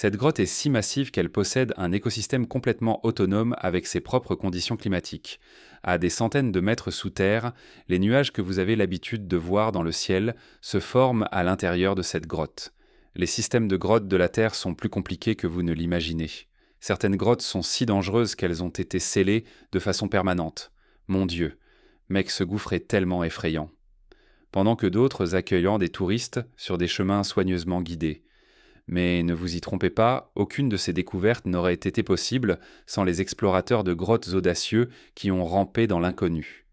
Cette grotte est si massive qu'elle possède un écosystème complètement autonome avec ses propres conditions climatiques. À des centaines de mètres sous terre, les nuages que vous avez l'habitude de voir dans le ciel se forment à l'intérieur de cette grotte. Les systèmes de grottes de la Terre sont plus compliqués que vous ne l'imaginez. Certaines grottes sont si dangereuses qu'elles ont été scellées de façon permanente. Mon Dieu, mec, ce gouffre est tellement effrayant. Pendant que d'autres accueillant des touristes sur des chemins soigneusement guidés. Mais ne vous y trompez pas, aucune de ces découvertes n'aurait été possible sans les explorateurs de grottes audacieux qui ont rampé dans l'inconnu.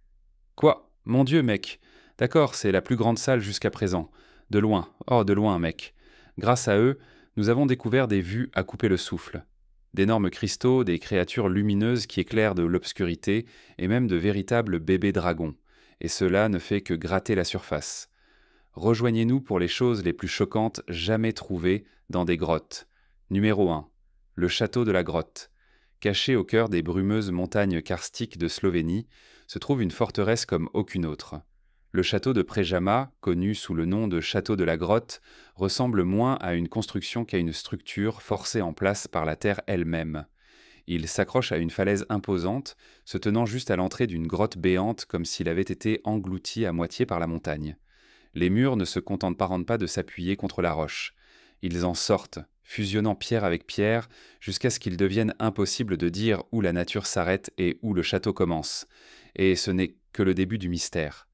Quoi? Mon Dieu, mec! D'accord, c'est la plus grande salle jusqu'à présent. De loin, oh de loin, mec. Grâce à eux, nous avons découvert des vues à couper le souffle. D'énormes cristaux, des créatures lumineuses qui éclairent de l'obscurité, et même de véritables bébés dragons. Et cela ne fait que gratter la surface. Rejoignez-nous pour les choses les plus choquantes jamais trouvées dans des grottes. Numéro 1. Le château de la grotte. Caché au cœur des brumeuses montagnes karstiques de Slovénie, se trouve une forteresse comme aucune autre. Le château de Prejama, connu sous le nom de château de la grotte, ressemble moins à une construction qu'à une structure forcée en place par la terre elle-même. Il s'accroche à une falaise imposante, se tenant juste à l'entrée d'une grotte béante comme s'il avait été englouti à moitié par la montagne. Les murs ne se contentent pas de s'appuyer contre la roche. Ils en sortent, fusionnant pierre avec pierre, jusqu'à ce qu'il devienne impossible de dire où la nature s'arrête et où le château commence. Et ce n'est que le début du mystère.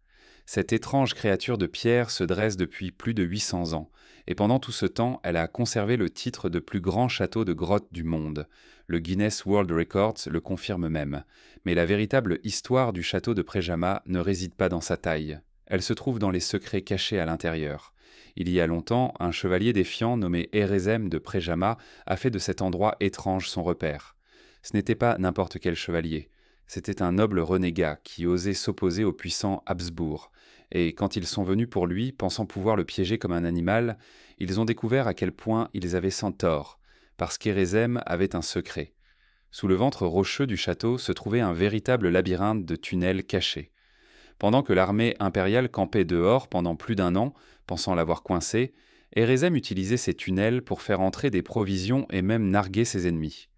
Cette étrange créature de pierre se dresse depuis plus de 800 ans, et pendant tout ce temps, elle a conservé le titre de plus grand château de grotte du monde. Le Guinness World Records le confirme même. Mais la véritable histoire du château de Prejama ne réside pas dans sa taille. Elle se trouve dans les secrets cachés à l'intérieur. Il y a longtemps, un chevalier défiant nommé Erezem de Prejama a fait de cet endroit étrange son repère. Ce n'était pas n'importe quel chevalier. C'était un noble renégat qui osait s'opposer aux puissants Habsbourg. Et quand ils sont venus pour lui, pensant pouvoir le piéger comme un animal, ils ont découvert à quel point ils avaient sans tort, parce qu'Erezem avait un secret. Sous le ventre rocheux du château se trouvait un véritable labyrinthe de tunnels cachés. Pendant que l'armée impériale campait dehors pendant plus d'1 an, pensant l'avoir coincé, Erezem utilisait ces tunnels pour faire entrer des provisions et même narguer ses ennemis.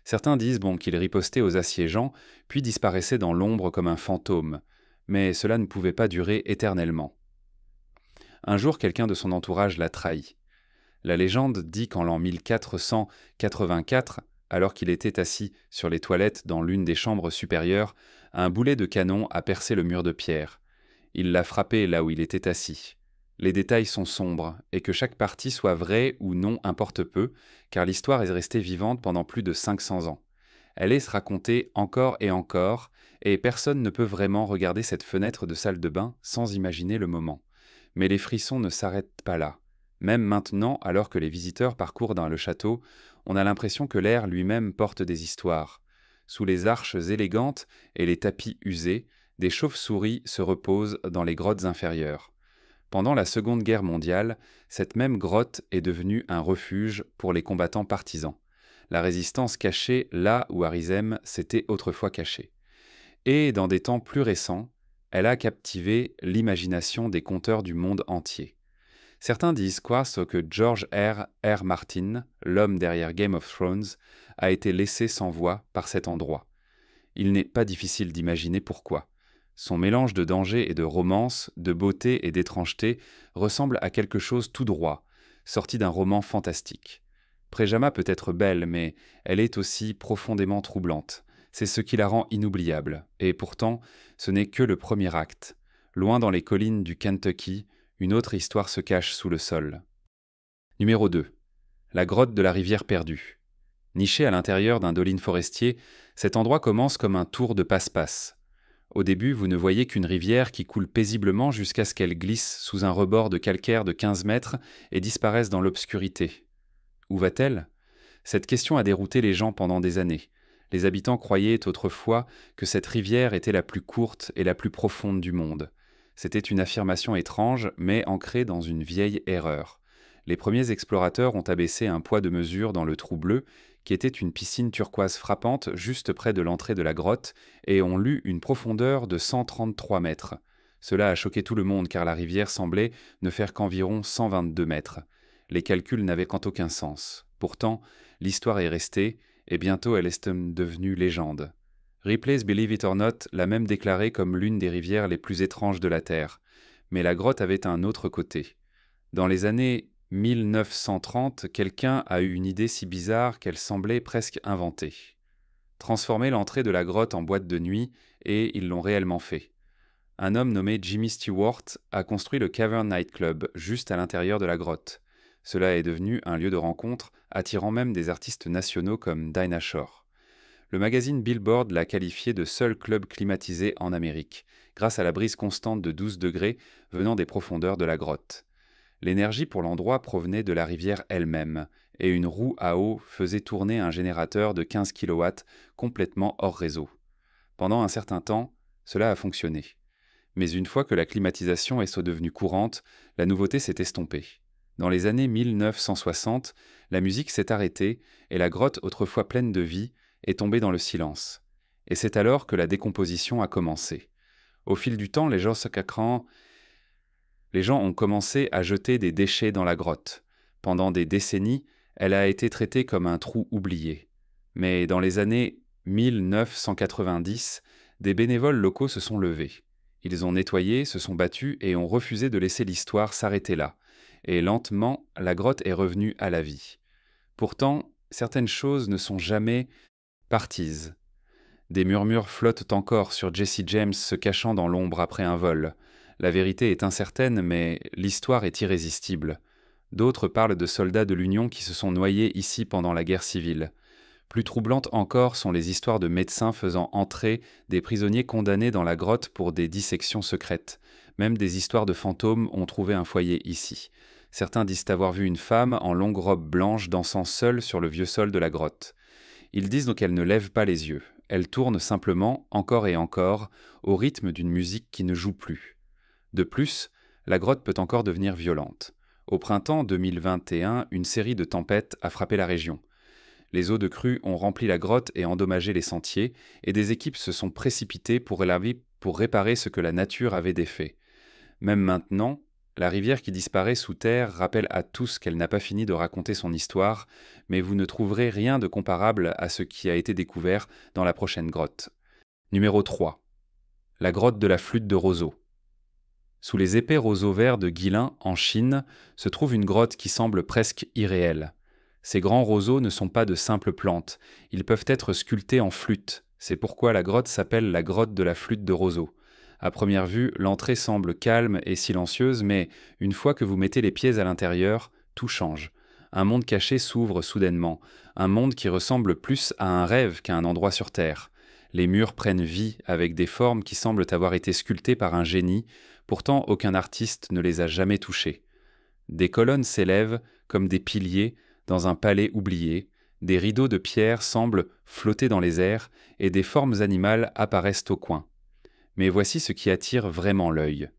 Certains disent qu'il ripostait aux assiégeants, puis disparaissait dans l'ombre comme un fantôme, mais cela ne pouvait pas durer éternellement. Un jour, quelqu'un de son entourage l'a trahi. La légende dit qu'en l'an 1484, alors qu'il était assis sur les toilettes dans l'une des chambres supérieures, un boulet de canon a percé le mur de pierre. Il l'a frappé là où il était assis. Les détails sont sombres, et que chaque partie soit vraie ou non importe peu, car l'histoire est restée vivante pendant plus de 500 ans. Elle est racontée encore, et personne ne peut vraiment regarder cette fenêtre de salle de bain sans imaginer le moment. Mais les frissons ne s'arrêtent pas là. Même maintenant, alors que les visiteurs parcourent dans le château, on a l'impression que l'air lui-même porte des histoires. Sous les arches élégantes et les tapis usés, des chauves-souris se reposent dans les grottes inférieures. Pendant la Seconde Guerre mondiale, cette même grotte est devenue un refuge pour les combattants partisans. La résistance cachée là où Erezem s'était autrefois caché. Et dans des temps plus récents, elle a captivé l'imagination des conteurs du monde entier. Certains disent que George R. Martin, l'homme derrière Game of Thrones, a été laissé sans voix par cet endroit. Il n'est pas difficile d'imaginer pourquoi. Son mélange de danger et de romance, de beauté et d'étrangeté ressemble à quelque chose tout droit, sorti d'un roman fantastique. Prejama peut être belle, mais elle est aussi profondément troublante. C'est ce qui la rend inoubliable. Et pourtant, ce n'est que le premier acte. Loin dans les collines du Kentucky, une autre histoire se cache sous le sol. Numéro 2. La grotte de la rivière perdue. Niché à l'intérieur d'un dolin forestier, cet endroit commence comme un tour de passe-passe. Au début, vous ne voyez qu'une rivière qui coule paisiblement jusqu'à ce qu'elle glisse sous un rebord de calcaire de 15 mètres et disparaisse dans l'obscurité. Où va-t-elle ? Cette question a dérouté les gens pendant des années. Les habitants croyaient autrefois que cette rivière était la plus courte et la plus profonde du monde. C'était une affirmation étrange, mais ancrée dans une vieille erreur. Les premiers explorateurs ont abaissé un poids de mesure dans le trou bleu, qui était une piscine turquoise frappante juste près de l'entrée de la grotte, et ont lu une profondeur de 133 mètres. Cela a choqué tout le monde car la rivière semblait ne faire qu'environ 122 mètres. Les calculs n'avaient aucun sens. Pourtant, l'histoire est restée, et bientôt elle est devenue légende. Ripley's Believe It or Not l'a même déclarée comme l'une des rivières les plus étranges de la Terre. Mais la grotte avait un autre côté. Dans les années 1930, quelqu'un a eu une idée si bizarre qu'elle semblait presque inventée. Transformer l'entrée de la grotte en boîte de nuit, et ils l'ont réellement fait. Un homme nommé Jimmy Stewart a construit le Cavern Night Club juste à l'intérieur de la grotte. Cela est devenu un lieu de rencontre, attirant même des artistes nationaux comme Dinah Shore. Le magazine Billboard l'a qualifié de seul club climatisé en Amérique, grâce à la brise constante de 12 degrés venant des profondeurs de la grotte. L'énergie pour l'endroit provenait de la rivière elle-même, et une roue à eau faisait tourner un générateur de 15 kW complètement hors réseau. Pendant un certain temps, cela a fonctionné. Mais une fois que la climatisation est devenue courante, la nouveauté s'est estompée. Dans les années 1960, la musique s'est arrêtée et la grotte, autrefois pleine de vie, est tombée dans le silence. Et c'est alors que la décomposition a commencé. Au fil du temps, les gens ont commencé à jeter des déchets dans la grotte. Pendant des décennies, elle a été traitée comme un trou oublié. Mais dans les années 1990, des bénévoles locaux se sont levés. Ils ont nettoyé, se sont battus et ont refusé de laisser l'histoire s'arrêter là. Et lentement, la grotte est revenue à la vie. Pourtant, certaines choses ne sont jamais parties. Des murmures flottent encore sur Jesse James se cachant dans l'ombre après un vol. La vérité est incertaine, mais l'histoire est irrésistible. D'autres parlent de soldats de l'Union qui se sont noyés ici pendant la guerre civile. Plus troublantes encore sont les histoires de médecins faisant entrer des prisonniers condamnés dans la grotte pour des dissections secrètes. Même des histoires de fantômes ont trouvé un foyer ici. Certains disent avoir vu une femme en longue robe blanche dansant seule sur le vieux sol de la grotte. Ils disent donc qu'elle ne lève pas les yeux. Elle tourne simplement, encore et encore, au rythme d'une musique qui ne joue plus. De plus, la grotte peut encore devenir violente. Au printemps 2021, une série de tempêtes a frappé la région. Les eaux de crue ont rempli la grotte et endommagé les sentiers, et des équipes se sont précipitées pour réparer ce que la nature avait défait. Même maintenant, la rivière qui disparaît sous terre rappelle à tous qu'elle n'a pas fini de raconter son histoire, mais vous ne trouverez rien de comparable à ce qui a été découvert dans la prochaine grotte. Numéro 3. La grotte de la flûte de roseau. Sous les épais roseaux verts de Guilin, en Chine, se trouve une grotte qui semble presque irréelle. Ces grands roseaux ne sont pas de simples plantes, ils peuvent être sculptés en flûte. C'est pourquoi la grotte s'appelle la grotte de la flûte de roseau. À première vue, l'entrée semble calme et silencieuse, mais une fois que vous mettez les pieds à l'intérieur, tout change. Un monde caché s'ouvre soudainement, un monde qui ressemble plus à un rêve qu'à un endroit sur Terre. Les murs prennent vie avec des formes qui semblent avoir été sculptées par un génie, pourtant aucun artiste ne les a jamais touchées. Des colonnes s'élèvent comme des piliers dans un palais oublié, des rideaux de pierre semblent flotter dans les airs et des formes animales apparaissent au coin. Mais voici ce qui attire vraiment l'œil.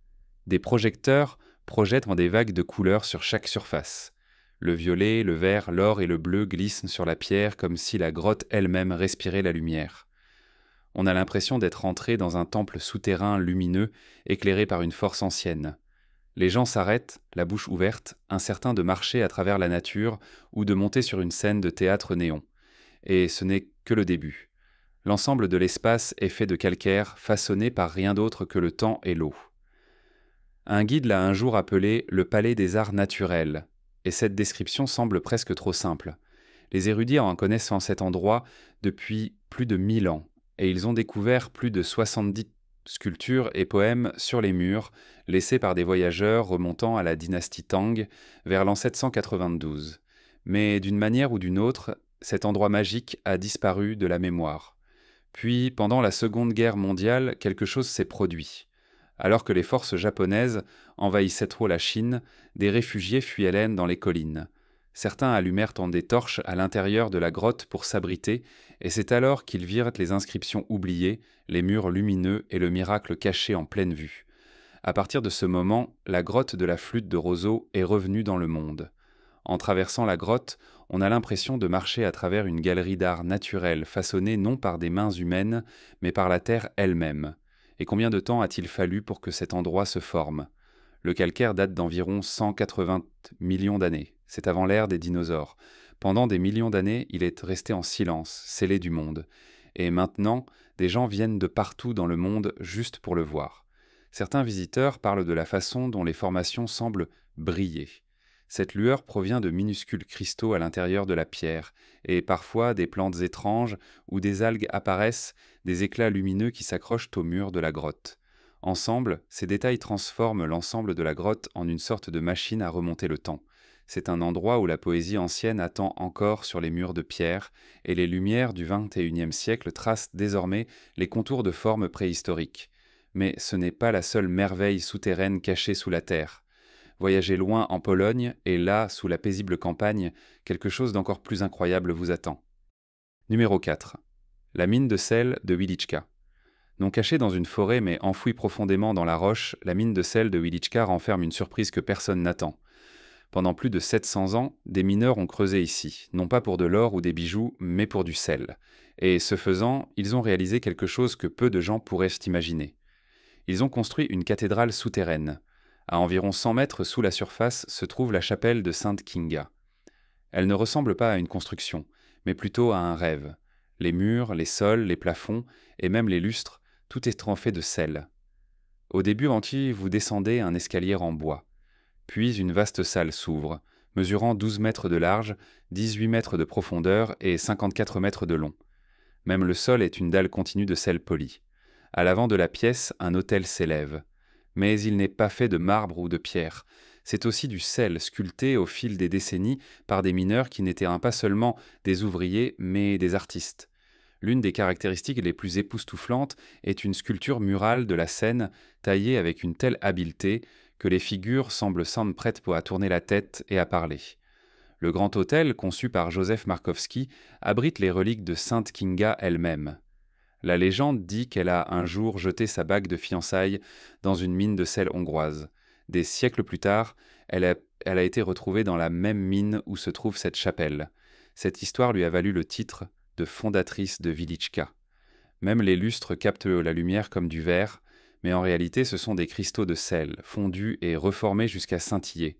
Des projecteurs projettent des vagues de couleurs sur chaque surface. Le violet, le vert, l'or et le bleu glissent sur la pierre comme si la grotte elle-même respirait la lumière. On a l'impression d'être entré dans un temple souterrain lumineux, éclairé par une force ancienne. Les gens s'arrêtent, la bouche ouverte, incertains de marcher à travers la nature ou de monter sur une scène de théâtre néon. Et ce n'est que le début. L'ensemble de l'espace est fait de calcaire, façonné par rien d'autre que le temps et l'eau. Un guide l'a un jour appelé le palais des arts naturels, et cette description semble presque trop simple. Les érudits en connaissent en cet endroit depuis plus de 1000 ans, et ils ont découvert plus de 70 sculptures et poèmes sur les murs, laissés par des voyageurs remontant à la dynastie Tang vers l'an 792. Mais d'une manière ou d'une autre, cet endroit magique a disparu de la mémoire. Puis, pendant la Seconde Guerre mondiale, quelque chose s'est produit. Alors que les forces japonaises envahissaient trop la Chine, des réfugiés fuyaient l'Aisne dans les collines. Certains allumèrent des torches à l'intérieur de la grotte pour s'abriter, et c'est alors qu'ils virent les inscriptions oubliées, les murs lumineux et le miracle caché en pleine vue. À partir de ce moment, la grotte de la flûte de roseau est revenue dans le monde. En traversant la grotte, on a l'impression de marcher à travers une galerie d'art naturel façonnée non par des mains humaines, mais par la terre elle-même. Et combien de temps a-t-il fallu pour que cet endroit se forme ? Le calcaire date d'environ 180 millions d'années. C'est avant l'ère des dinosaures. Pendant des millions d'années, il est resté en silence, scellé du monde. Et maintenant, des gens viennent de partout dans le monde juste pour le voir. Certains visiteurs parlent de la façon dont les formations semblent briller. Cette lueur provient de minuscules cristaux à l'intérieur de la pierre, et parfois des plantes étranges où des algues apparaissent, des éclats lumineux qui s'accrochent au mur de la grotte. Ensemble, ces détails transforment l'ensemble de la grotte en une sorte de machine à remonter le temps. C'est un endroit où la poésie ancienne attend encore sur les murs de pierre, et les lumières du XXIe siècle tracent désormais les contours de formes préhistoriques. Mais ce n'est pas la seule merveille souterraine cachée sous la terre. Voyagez loin en Pologne, et là, sous la paisible campagne, quelque chose d'encore plus incroyable vous attend. Numéro 4. La mine de sel de Wieliczka. Non cachée dans une forêt mais enfouie profondément dans la roche, la mine de sel de Wieliczka renferme une surprise que personne n'attend. Pendant plus de 700 ans, des mineurs ont creusé ici, non pas pour de l'or ou des bijoux, mais pour du sel. Et ce faisant, ils ont réalisé quelque chose que peu de gens pourraient imaginer. Ils ont construit une cathédrale souterraine. À environ 100 mètres sous la surface se trouve la chapelle de Sainte Kinga. Elle ne ressemble pas à une construction, mais plutôt à un rêve. Les murs, les sols, les plafonds et même les lustres, tout est fait de sel. Au début entier, vous descendez un escalier en bois. Puis une vaste salle s'ouvre, mesurant 12 mètres de large, 18 mètres de profondeur et 54 mètres de long. Même le sol est une dalle continue de sel poli. À l'avant de la pièce, un autel s'élève. Mais il n'est pas fait de marbre ou de pierre. C'est aussi du sel sculpté au fil des décennies par des mineurs qui n'étaient pas seulement des ouvriers, mais des artistes. L'une des caractéristiques les plus époustouflantes est une sculpture murale de la scène, taillée avec une telle habileté que les figures semblent prêtes à tourner la tête et à parler. Le grand autel, conçu par Joseph Markowski, abrite les reliques de Sainte Kinga elle-même. La légende dit qu'elle a un jour jeté sa bague de fiançailles dans une mine de sel hongroise. Des siècles plus tard, elle a été retrouvée dans la même mine où se trouve cette chapelle. Cette histoire lui a valu le titre de fondatrice de Wieliczka. Même les lustres captent la lumière comme du verre, mais en réalité ce sont des cristaux de sel, fondus et reformés jusqu'à scintiller.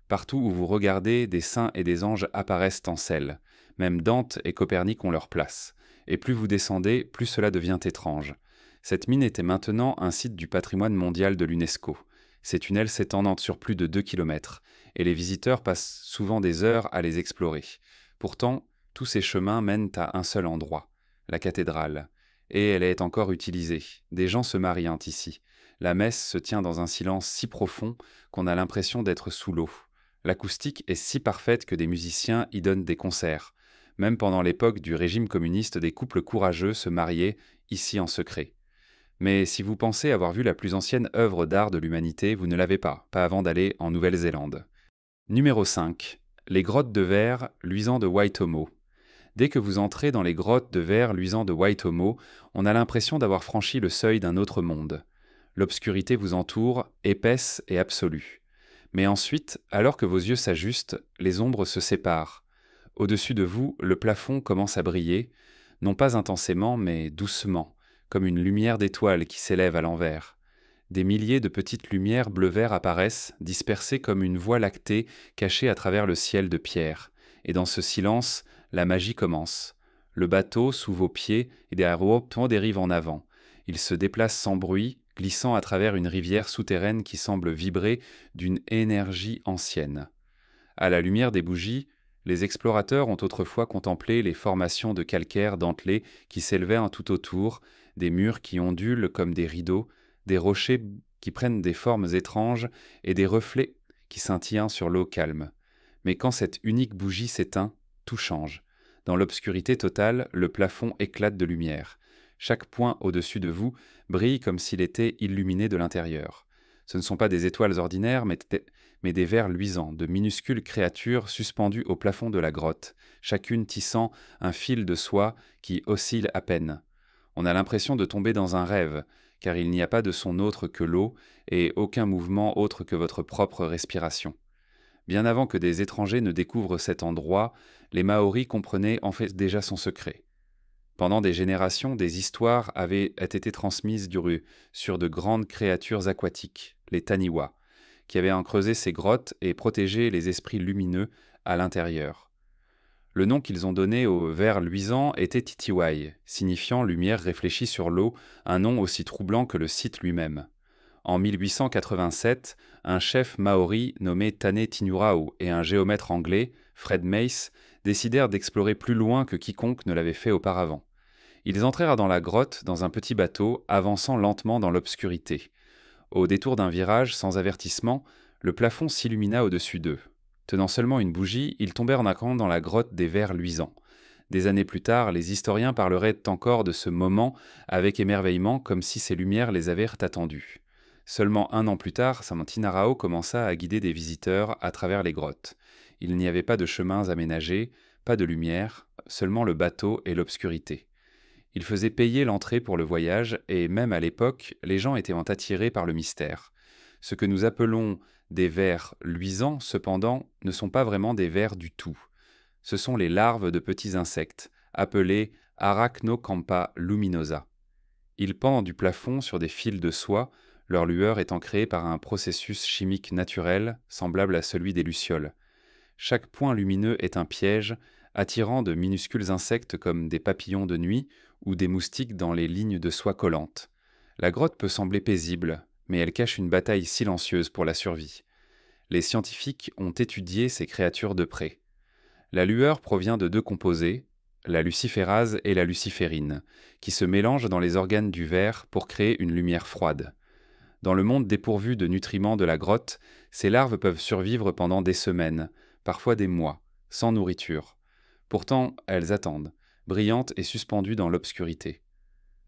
Partout où vous regardez, des saints et des anges apparaissent en sel. Même Dante et Copernic ont leur place. Et plus vous descendez, plus cela devient étrange. Cette mine était maintenant un site du patrimoine mondial de l'UNESCO. Ces tunnels s'étendent sur plus de 2 kilomètres, et les visiteurs passent souvent des heures à les explorer. Pourtant, tous ces chemins mènent à un seul endroit, la cathédrale. Et elle est encore utilisée. Des gens se marient ici. La messe se tient dans un silence si profond qu'on a l'impression d'être sous l'eau. L'acoustique est si parfaite que des musiciens y donnent des concerts. Même pendant l'époque du régime communiste, des couples courageux se mariaient ici en secret. Mais si vous pensez avoir vu la plus ancienne œuvre d'art de l'humanité, vous ne l'avez pas avant d'aller en Nouvelle-Zélande. Numéro 5. Les grottes de verre luisant de Waitomo. Dès que vous entrez dans les grottes de verre luisant de Waitomo, on a l'impression d'avoir franchi le seuil d'un autre monde. L'obscurité vous entoure, épaisse et absolue. Mais ensuite, alors que vos yeux s'ajustent, les ombres se séparent. Au-dessus de vous, le plafond commence à briller, non pas intensément, mais doucement, comme une lumière d'étoile qui s'élève à l'envers. Des milliers de petites lumières bleu-vert apparaissent, dispersées comme une voie lactée cachée à travers le ciel de pierre. Et dans ce silence, la magie commence. Le bateau, sous vos pieds, et des aéroports dérive en avant. Il se déplace sans bruit, glissant à travers une rivière souterraine qui semble vibrer d'une énergie ancienne. À la lumière des bougies, les explorateurs ont autrefois contemplé les formations de calcaire dentelé qui s'élevaient tout autour, des murs qui ondulent comme des rideaux, des rochers qui prennent des formes étranges et des reflets qui scintillent sur l'eau calme. Mais quand cette unique bougie s'éteint, tout change. Dans l'obscurité totale, le plafond éclate de lumière. Chaque point au-dessus de vous brille comme s'il était illuminé de l'intérieur. Ce ne sont pas des étoiles ordinaires, mais des vers luisants, de minuscules créatures suspendues au plafond de la grotte, chacune tissant un fil de soie qui oscille à peine. On a l'impression de tomber dans un rêve, car il n'y a pas de son autre que l'eau et aucun mouvement autre que votre propre respiration. Bien avant que des étrangers ne découvrent cet endroit, les Maoris comprenaient en fait déjà son secret. Pendant des générations, des histoires avaient été transmises sur de grandes créatures aquatiques, les Taniwa, qui avaient creusé ces grottes et protégé les esprits lumineux à l'intérieur. Le nom qu'ils ont donné au verre luisant était Titiwai, signifiant lumière réfléchie sur l'eau, un nom aussi troublant que le site lui-même. En 1887, un chef maori nommé Tane Tinurau et un géomètre anglais, Fred Mace, décidèrent d'explorer plus loin que quiconque ne l'avait fait auparavant. Ils entrèrent dans la grotte dans un petit bateau, avançant lentement dans l'obscurité. Au détour d'un virage, sans avertissement, le plafond s'illumina au-dessus d'eux. Tenant seulement une bougie, ils tombèrent d'un cran dans la grotte des vers luisants. Des années plus tard, les historiens parleraient encore de ce moment avec émerveillement, comme si ces lumières les avaient attendus. Seulement un an plus tard, Samantinarao commença à guider des visiteurs à travers les grottes. Il n'y avait pas de chemins aménagés, pas de lumière, seulement le bateau et l'obscurité. Il faisait payer l'entrée pour le voyage, et même à l'époque, les gens étaient attirés par le mystère. Ce que nous appelons des vers luisants, cependant, ne sont pas vraiment des vers du tout. Ce sont les larves de petits insectes, appelés Arachnocampa luminosa. Ils pendent du plafond sur des fils de soie, leur lueur étant créée par un processus chimique naturel, semblable à celui des lucioles. Chaque point lumineux est un piège, attirant de minuscules insectes comme des papillons de nuit ou des moustiques dans les lignes de soie collantes. La grotte peut sembler paisible, mais elle cache une bataille silencieuse pour la survie. Les scientifiques ont étudié ces créatures de près. La lueur provient de deux composés, la luciférase et la luciférine, qui se mélangent dans les organes du verre pour créer une lumière froide. Dans le monde dépourvu de nutriments de la grotte, ces larves peuvent survivre pendant des semaines, parfois des mois, sans nourriture. Pourtant, elles attendent, brillantes et suspendues dans l'obscurité.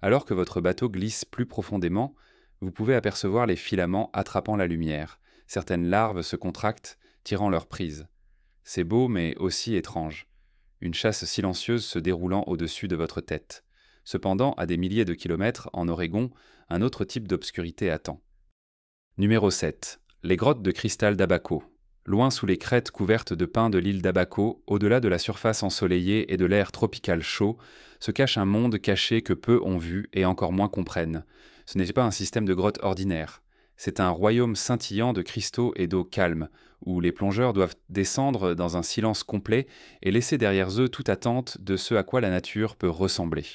Alors que votre bateau glisse plus profondément, vous pouvez apercevoir les filaments attrapant la lumière. Certaines larves se contractent, tirant leur prise. C'est beau, mais aussi étrange. Une chasse silencieuse se déroulant au-dessus de votre tête. Cependant, à des milliers de kilomètres, en Oregon, un autre type d'obscurité attend. Numéro 7. Les grottes de cristal d'Abaco. Loin sous les crêtes couvertes de pins de l'île d'Abaco, au-delà de la surface ensoleillée et de l'air tropical chaud, se cache un monde caché que peu ont vu et encore moins comprennent. Ce n'est pas un système de grottes ordinaire. C'est un royaume scintillant de cristaux et d'eau calme, où les plongeurs doivent descendre dans un silence complet et laisser derrière eux toute attente de ce à quoi la nature peut ressembler.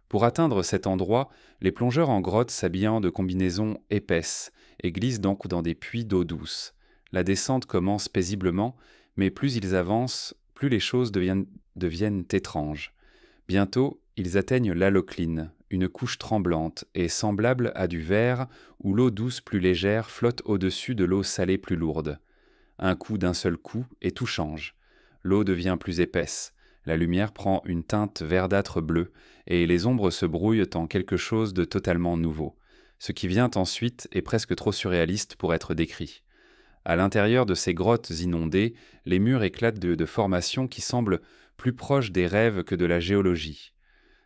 Pour atteindre cet endroit, les plongeurs en grotte s'habillant de combinaisons épaisses et glissent donc dans des puits d'eau douce. La descente commence paisiblement, mais plus ils avancent, plus les choses deviennent étranges. Bientôt, ils atteignent l'halocline, une couche tremblante et semblable à du verre où l'eau douce plus légère flotte au-dessus de l'eau salée plus lourde. Un coup d'un seul coup et tout change. L'eau devient plus épaisse, la lumière prend une teinte verdâtre bleue et les ombres se brouillent en quelque chose de totalement nouveau. Ce qui vient ensuite est presque trop surréaliste pour être décrit. À l'intérieur de ces grottes inondées, les murs éclatent de formations qui semblent plus proches des rêves que de la géologie.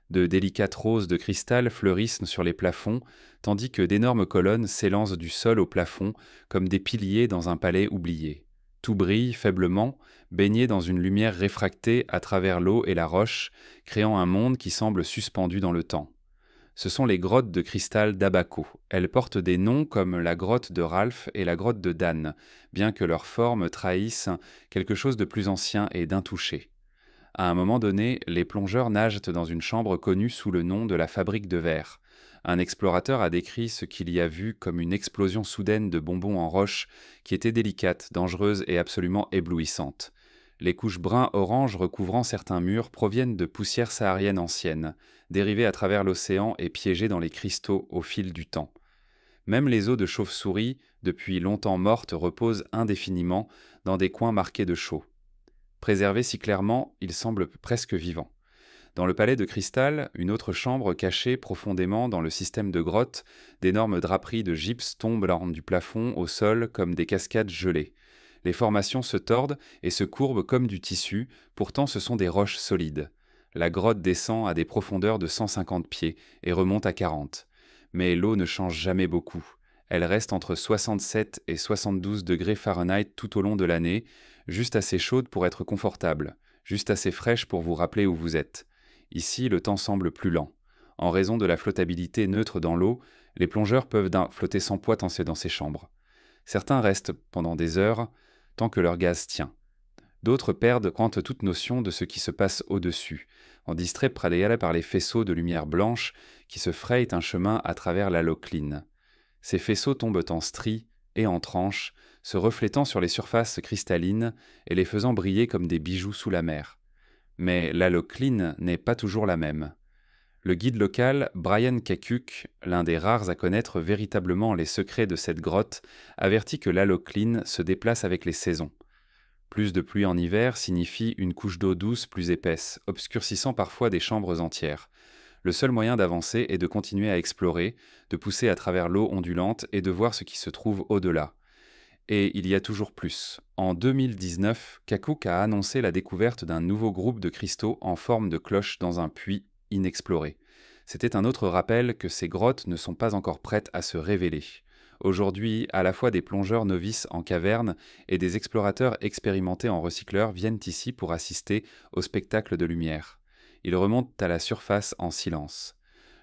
De délicates roses de cristal fleurissent sur les plafonds, tandis que d'énormes colonnes s'élancent du sol au plafond comme des piliers dans un palais oublié. Tout brille faiblement, baigné dans une lumière réfractée à travers l'eau et la roche, créant un monde qui semble suspendu dans le temps. Ce sont les grottes de cristal d'Abaco. Elles portent des noms comme la grotte de Ralph et la grotte de Dan, bien que leurs formes trahissent quelque chose de plus ancien et d'intouché. À un moment donné, les plongeurs nagent dans une chambre connue sous le nom de la fabrique de verre. Un explorateur a décrit ce qu'il y a vu comme une explosion soudaine de bonbons en roche qui était délicate, dangereuse et absolument éblouissante. Les couches brun-orange recouvrant certains murs proviennent de poussières sahariennes anciennes, dérivées à travers l'océan et piégées dans les cristaux au fil du temps. Même les os de chauve-souris, depuis longtemps mortes, reposent indéfiniment dans des coins marqués de chaux. Préservés si clairement, ils semblent presque vivants. Dans le palais de cristal, une autre chambre cachée profondément dans le système de grottes, d'énormes draperies de gypse tombent du plafond au sol comme des cascades gelées. Les formations se tordent et se courbent comme du tissu, pourtant ce sont des roches solides. La grotte descend à des profondeurs de 150 pieds et remonte à 40. Mais l'eau ne change jamais beaucoup. Elle reste entre 67 et 72 degrés Fahrenheit tout au long de l'année, juste assez chaude pour être confortable, juste assez fraîche pour vous rappeler où vous êtes. Ici, le temps semble plus lent. En raison de la flottabilité neutre dans l'eau, les plongeurs peuvent flotter sans poids dans ces chambres. Certains restent pendant des heures, tant que leur gaz tient. D'autres perdent quant à toute notion de ce qui se passe au-dessus, en distraits par les faisceaux de lumière blanche qui se frayent un chemin à travers l'halocline. Ces faisceaux tombent en stries et en tranches, se reflétant sur les surfaces cristallines et les faisant briller comme des bijoux sous la mer. Mais l'halocline n'est pas toujours la même. Le guide local, Brian Kakuk, l'un des rares à connaître véritablement les secrets de cette grotte, avertit que l'halocline se déplace avec les saisons. Plus de pluie en hiver signifie une couche d'eau douce plus épaisse, obscurcissant parfois des chambres entières. Le seul moyen d'avancer est de continuer à explorer, de pousser à travers l'eau ondulante et de voir ce qui se trouve au-delà. Et il y a toujours plus. En 2019, Kakuk a annoncé la découverte d'un nouveau groupe de cristaux en forme de cloche dans un puits inexploré. C'était un autre rappel que ces grottes ne sont pas encore prêtes à se révéler. Aujourd'hui, à la fois des plongeurs novices en caverne et des explorateurs expérimentés en recycleurs viennent ici pour assister au spectacle de lumière. Ils remontent à la surface en silence.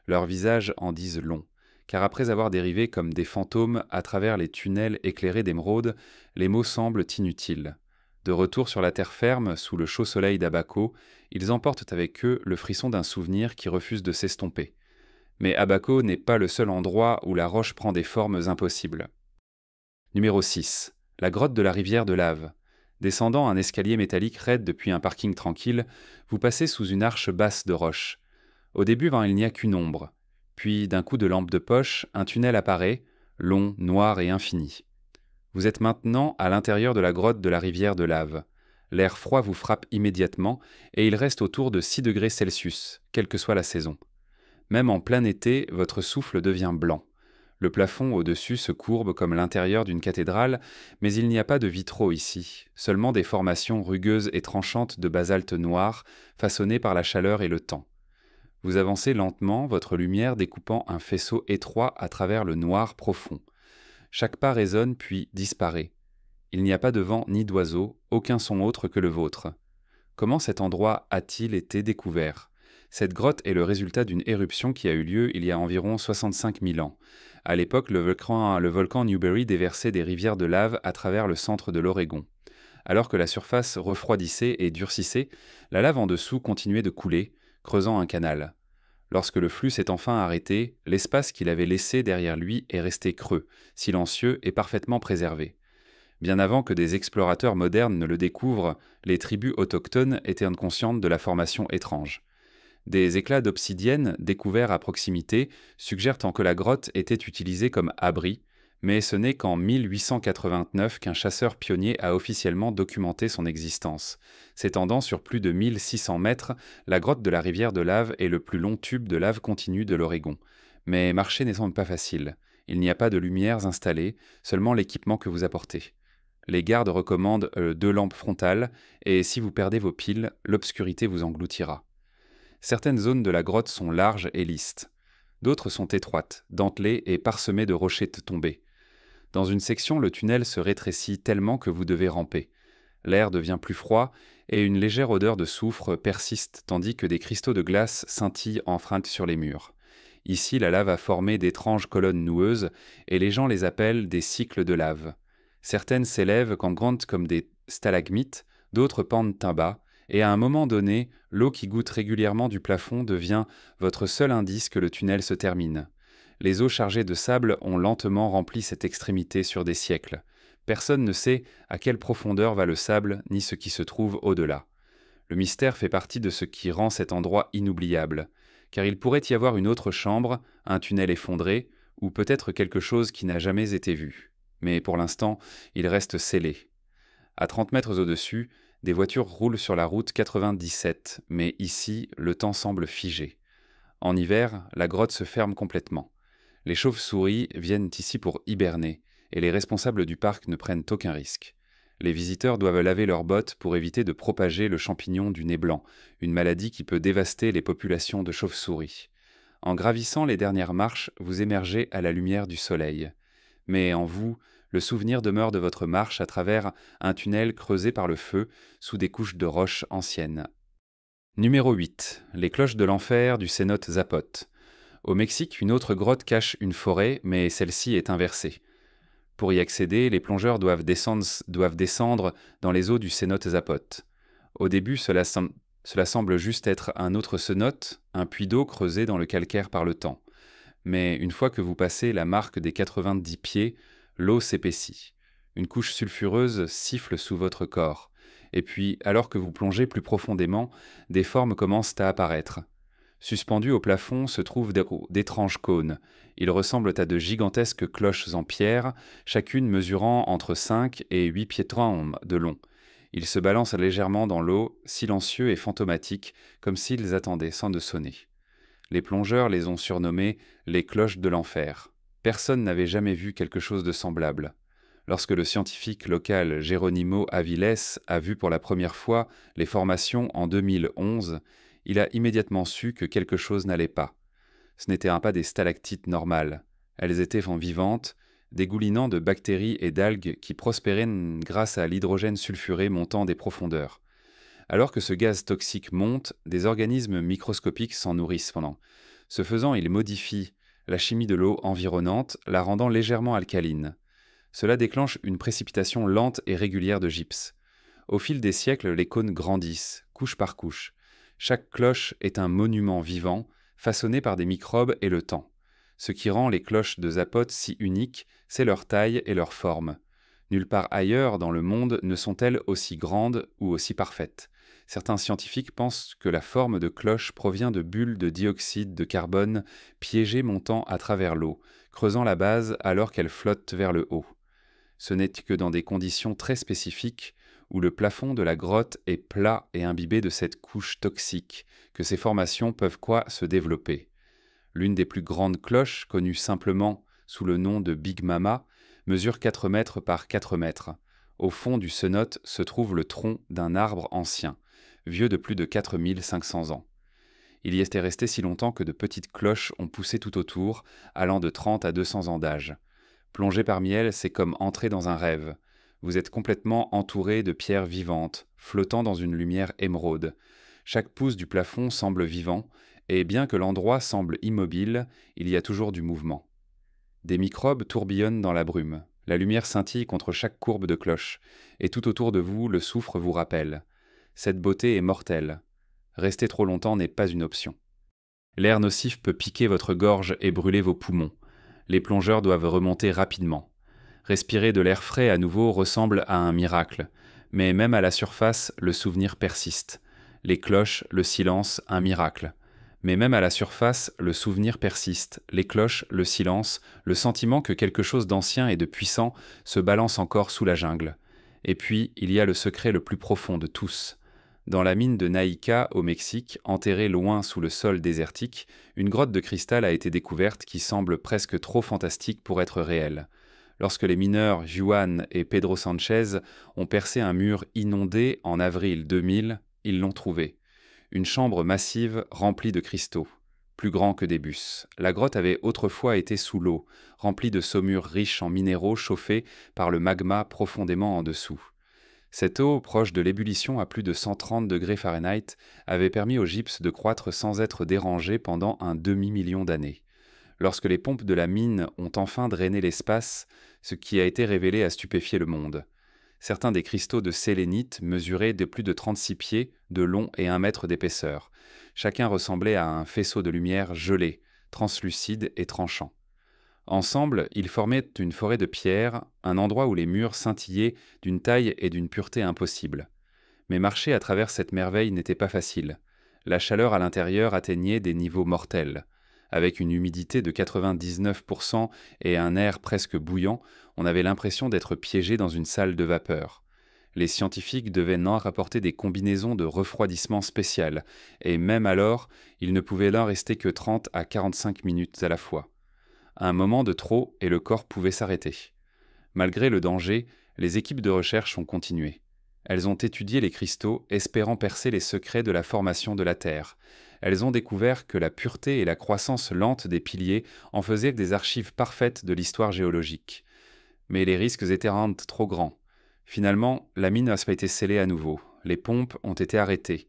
Leurs visages en disent long, car après avoir dérivé comme des fantômes à travers les tunnels éclairés d'émeraude, les mots semblent inutiles. De retour sur la terre ferme, sous le chaud soleil d'Abaco, ils emportent avec eux le frisson d'un souvenir qui refuse de s'estomper. Mais Abaco n'est pas le seul endroit où la roche prend des formes impossibles. Numéro 6. La grotte de la rivière de lave. Descendant un escalier métallique raide depuis un parking tranquille, vous passez sous une arche basse de roche. Au début, il n'y a qu'une ombre. Puis, d'un coup de lampe de poche, un tunnel apparaît, long, noir et infini. Vous êtes maintenant à l'intérieur de la grotte de la rivière de lave. L'air froid vous frappe immédiatement et il reste autour de 6 degrés Celsius, quelle que soit la saison. Même en plein été, votre souffle devient blanc. Le plafond au-dessus se courbe comme l'intérieur d'une cathédrale, mais il n'y a pas de vitraux ici, seulement des formations rugueuses et tranchantes de basalte noir, façonnées par la chaleur et le temps. Vous avancez lentement, votre lumière découpant un faisceau étroit à travers le noir profond. Chaque pas résonne puis disparaît. Il n'y a pas de vent ni d'oiseaux, aucun son autre que le vôtre. Comment cet endroit a-t-il été découvert ? Cette grotte est le résultat d'une éruption qui a eu lieu il y a environ 65 000 ans. À l'époque, le volcan Newberry déversait des rivières de lave à travers le centre de l'Oregon. Alors que la surface refroidissait et durcissait, la lave en dessous continuait de couler, creusant un canal. Lorsque le flux s'est enfin arrêté, l'espace qu'il avait laissé derrière lui est resté creux, silencieux et parfaitement préservé. Bien avant que des explorateurs modernes ne le découvrent, les tribus autochtones étaient inconscientes de la formation étrange. Des éclats d'obsidienne découverts à proximité suggèrent que la grotte était utilisée comme abri, mais ce n'est qu'en 1889 qu'un chasseur pionnier a officiellement documenté son existence. S'étendant sur plus de 1600 mètres, la grotte de la rivière de lave est le plus long tube de lave continue de l'Oregon. Mais marcher n'est sans doute pas facile. Il n'y a pas de lumières installées, seulement l'équipement que vous apportez. Les gardes recommandent 2 lampes frontales, et si vous perdez vos piles, l'obscurité vous engloutira. Certaines zones de la grotte sont larges et lisses. D'autres sont étroites, dentelées et parsemées de rochers tombés. Dans une section, le tunnel se rétrécit tellement que vous devez ramper. L'air devient plus froid et une légère odeur de soufre persiste tandis que des cristaux de glace scintillent enfreintes sur les murs. Ici, la lave a formé d'étranges colonnes noueuses et les gens les appellent des cycles de lave. Certaines s'élèvent grandes comme des stalagmites, d'autres pendent en bas, et à un moment donné, l'eau qui goutte régulièrement du plafond devient votre seul indice que le tunnel se termine. Les eaux chargées de sable ont lentement rempli cette extrémité sur des siècles. Personne ne sait à quelle profondeur va le sable ni ce qui se trouve au-delà. Le mystère fait partie de ce qui rend cet endroit inoubliable, car il pourrait y avoir une autre chambre, un tunnel effondré, ou peut-être quelque chose qui n'a jamais été vu. Mais pour l'instant, il reste scellé. À 30 mètres au-dessus, des voitures roulent sur la route 97, mais ici, le temps semble figé. En hiver, la grotte se ferme complètement. Les chauves-souris viennent ici pour hiberner, et les responsables du parc ne prennent aucun risque. Les visiteurs doivent laver leurs bottes pour éviter de propager le champignon du nez blanc, une maladie qui peut dévaster les populations de chauves-souris. En gravissant les dernières marches, vous émergez à la lumière du soleil. Mais en vous, le souvenir demeure de votre marche à travers un tunnel creusé par le feu sous des couches de roches anciennes. Numéro 8. Les cloches de l'enfer du cénote Zapote. Au Mexique, une autre grotte cache une forêt, mais celle-ci est inversée. Pour y accéder, les plongeurs doivent descendre dans les eaux du cénote zapote. Au début, cela semble juste être un autre cénote, un puits d'eau creusé dans le calcaire par le temps. Mais une fois que vous passez la marque des 90 pieds, l'eau s'épaissit. Une couche sulfureuse siffle sous votre corps. Et puis, alors que vous plongez plus profondément, des formes commencent à apparaître. Suspendus au plafond se trouvent d'étranges cônes. Ils ressemblent à de gigantesques cloches en pierre, chacune mesurant entre 5 et 8 pieds 30 de long. Ils se balancent légèrement dans l'eau, silencieux et fantomatiques, comme s'ils attendaient sans de sonner. Les plongeurs les ont surnommés les cloches de l'enfer. Personne n'avait jamais vu quelque chose de semblable. Lorsque le scientifique local Geronimo Aviles a vu pour la première fois les formations en 2011, il a immédiatement su que quelque chose n'allait pas. Ce n'étaient pas des stalactites normales. Elles étaient vivantes, dégoulinant de bactéries et d'algues qui prospéraient grâce à l'hydrogène sulfuré montant des profondeurs. Alors que ce gaz toxique monte, des organismes microscopiques s'en nourrissent pendant. Ce faisant, ils modifient la chimie de l'eau environnante, la rendant légèrement alcaline. Cela déclenche une précipitation lente et régulière de gypse. Au fil des siècles, les cônes grandissent, couche par couche. Chaque cloche est un monument vivant, façonné par des microbes et le temps. Ce qui rend les cloches de Zapote si uniques, c'est leur taille et leur forme. Nulle part ailleurs dans le monde ne sont-elles aussi grandes ou aussi parfaites. Certains scientifiques pensent que la forme de cloche provient de bulles de dioxyde de carbone piégées montant à travers l'eau, creusant la base alors qu'elles flottent vers le haut. Ce n'est que dans des conditions très spécifiques, où le plafond de la grotte est plat et imbibé de cette couche toxique, que ces formations peuvent se développer. L'une des plus grandes cloches, connue simplement sous le nom de Big Mama, mesure 4 mètres par 4 mètres. Au fond du cénote se trouve le tronc d'un arbre ancien, vieux de plus de 4500 ans. Il y était resté si longtemps que de petites cloches ont poussé tout autour, allant de 30 à 200 ans d'âge. Plonger parmi elles, c'est comme entrer dans un rêve. Vous êtes complètement entouré de pierres vivantes, flottant dans une lumière émeraude. Chaque pouce du plafond semble vivant, et bien que l'endroit semble immobile, il y a toujours du mouvement. Des microbes tourbillonnent dans la brume. La lumière scintille contre chaque courbe de cloche, et tout autour de vous, le soufre vous rappelle. Cette beauté est mortelle. Rester trop longtemps n'est pas une option. L'air nocif peut piquer votre gorge et brûler vos poumons. Les plongeurs doivent remonter rapidement. Respirer de l'air frais à nouveau ressemble à un miracle, mais même à la surface, le souvenir persiste. Les cloches, le silence, un miracle. Mais même à la surface, le souvenir persiste. Les cloches, le silence, le sentiment que quelque chose d'ancien et de puissant se balance encore sous la jungle. Et puis, il y a le secret le plus profond de tous. Dans la mine de Naïka, au Mexique, enterrée loin sous le sol désertique, une grotte de cristal a été découverte qui semble presque trop fantastique pour être réelle. Lorsque les mineurs Juan et Pedro Sanchez ont percé un mur inondé en avril 2000, ils l'ont trouvée. Une chambre massive remplie de cristaux, plus grand que des bus. La grotte avait autrefois été sous l'eau, remplie de saumures riches en minéraux chauffés par le magma profondément en dessous. Cette eau, proche de l'ébullition à plus de 130 degrés Fahrenheit, avait permis au gypse de croître sans être dérangé pendant un demi-million d'années. Lorsque les pompes de la mine ont enfin drainé l'espace, ce qui a été révélé a stupéfié le monde. Certains des cristaux de sélénite mesuraient de plus de 36 pieds de long et 1 mètre d'épaisseur. Chacun ressemblait à un faisceau de lumière gelé, translucide et tranchant. Ensemble, ils formaient une forêt de pierres, un endroit où les murs scintillaient d'une taille et d'une pureté impossibles. Mais marcher à travers cette merveille n'était pas facile. La chaleur à l'intérieur atteignait des niveaux mortels. Avec une humidité de 99% et un air presque bouillant, on avait l'impression d'être piégé dans une salle de vapeur. Les scientifiques devaient rapporter des combinaisons de refroidissement spéciales, et même alors, il ne pouvait là rester que 30 à 45 minutes à la fois. Un moment de trop et le corps pouvait s'arrêter. Malgré le danger, les équipes de recherche ont continué. Elles ont étudié les cristaux, espérant percer les secrets de la formation de la Terre. Elles ont découvert que la pureté et la croissance lente des piliers en faisaient des archives parfaites de l'histoire géologique. Mais les risques étaient trop grands. Finalement, la mine a été scellée à nouveau. Les pompes ont été arrêtées.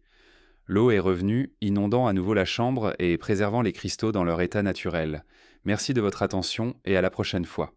L'eau est revenue, inondant à nouveau la chambre et préservant les cristaux dans leur état naturel. Merci de votre attention et à la prochaine fois.